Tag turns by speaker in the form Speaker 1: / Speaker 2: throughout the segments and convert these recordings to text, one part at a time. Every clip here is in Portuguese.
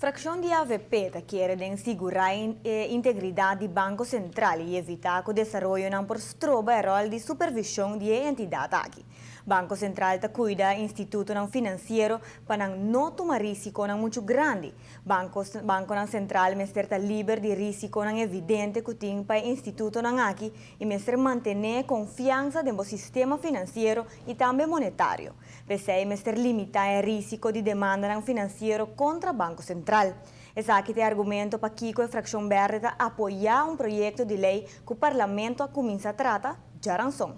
Speaker 1: Fração de AVP quer assegurar a integridade do Banco Central e evitar que o desenvolvimento não prostroba o rol de supervisão de entidade aqui. Banco Central cuida do Instituto Financeiro para não tomar risco muito grande. Banco Central está livre de risco evidente que tem para o Instituto aqui e manter confiança no sistema financeiro e também monetário. Pese a limitar o risco de demanda financeiro contra o Banco Central. Esse aqui é argumento para que a Fração Verde apoiar projeto de lei que o Parlamento começa a tratar já ranção.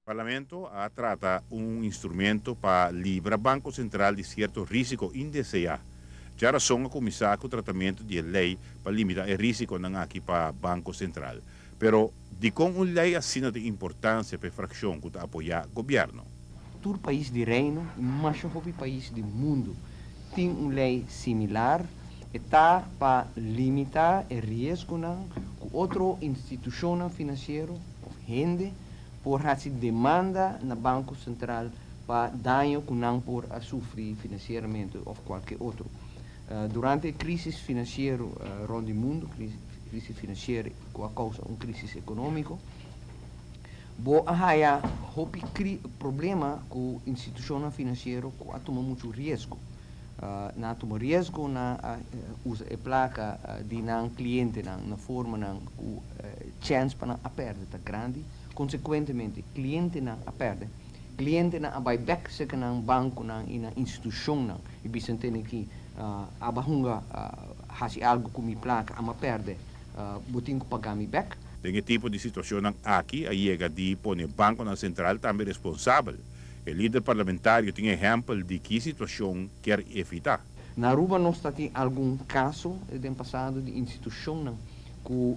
Speaker 2: O Parlamento trata instrumento para livrar o Banco Central de certo risco indesejado. Já razão a começar com o tratamento de lei para limitar o risco aqui para o Banco Central. Pero, de como uma lei assim de importância para a fração que apoiar o governo?
Speaker 3: Todo país do reino, mas todo país do mundo, tem uma lei similar e está para limitar o risco com outra instituição financeira, gente, por fazer demanda no Banco Central para dano que não por sofrer financeiramente ou qualquer outro. Durante a crise financeira rond o mundo, crise financeira que causa uma crise econômica, há problema com a instituição financeira que toma muito risco. Na toma risco, usa a placa de cliente na forma que chance para a perda grande. Consequentemente, cliente não a perde. Cliente não vai back se que não banco não e na instituição e bisa tem que abahunga hasi algo com mi placa ama perde. Botin ko pagar mi back.
Speaker 2: Tem tipo de situação aqui a chega de pôr o Banco Central também responsável. O líder parlamentar tem exemplo de que situação quer evitar.
Speaker 3: Na Aruba nós temos algum caso do passado de instituição que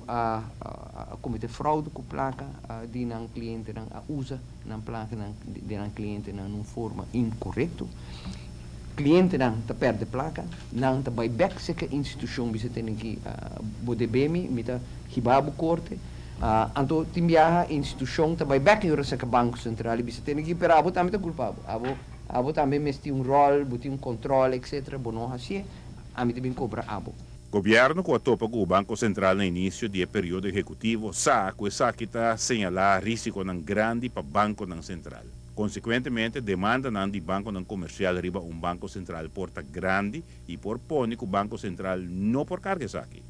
Speaker 3: comete fraude com placa de um cliente usa na placa de um cliente numa forma incorreta. Cliente não perde placa, não vai back se que instituição bisa tem que bode bemi mita hibabo corte. Então timbia instituição vai back yura se que Banco Central bisa tem que pero abo também culpado. Abo também mesti rol, botin controle etc. Bono assim, a mim também cobra abo.
Speaker 2: O governo que topa com o Banco Central no início do período executivo sabe que está señalar risco grande para o Banco Central. Consequentemente, demanda do Banco Comercial riba Banco Central porta grande e por pone que o Banco Central não por carga aqui.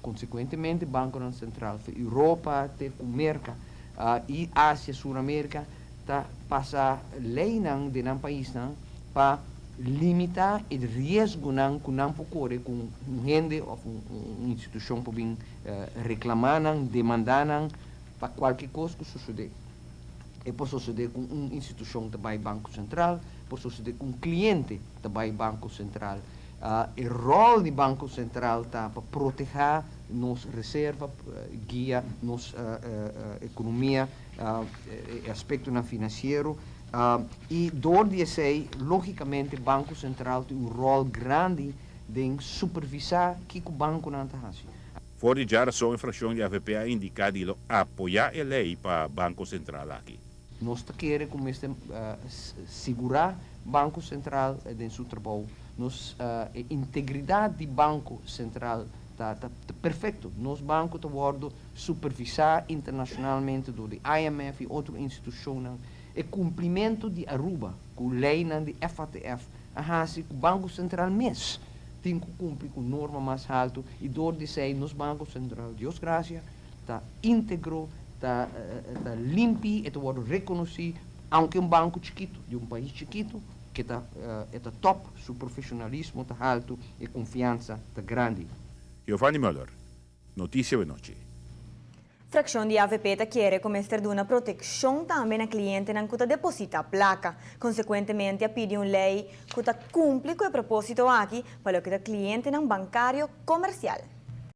Speaker 3: Consequentemente, o Banco Central para Europa, o América e Ásia, Sul-América, está passa lei de um país para limitar o risco que não pode com gente ou uma instituição para reclamar, demandar para qualquer coisa que suceder. E pode suceder com uma instituição também Banco Central, pode suceder com um cliente também Banco Central. O rol do Banco Central está para proteger nossa reserva, guia nossa economia, aspecto financeiro. E door die sei, logicamente, o Banco Central tem rol grande de supervisar o que o banco não está fazendo.
Speaker 2: Fora de a sua infração de AVP a indicar de apoiar a lei para o Banco Central aqui.
Speaker 3: Nós queremos segurar o Banco Central em seu trabalho. A integridade do Banco Central está perfeito. Nosso banco está sendo supervisado internacionalmente do IMF e outras instituições. O cumprimento de Aruba, com a lei de FATF, que o Banco Central mesmo tem que cumprir com norma mais alta e door de sei, nosso Banco Central, Deus graças, está íntegro, está limpo e está reconhecido, aunque banco chiquito, de país chiquito, que está top, seu profissionalismo está alto e confiança está grande.
Speaker 2: Giovanni Müller, Notícia da Noite.
Speaker 1: Fração de AVP quer começar uma proteção também a cliente que deposita a placa. Consequentemente, pede uma lei que cumpre com o propósito aqui para o cliente bancário comercial.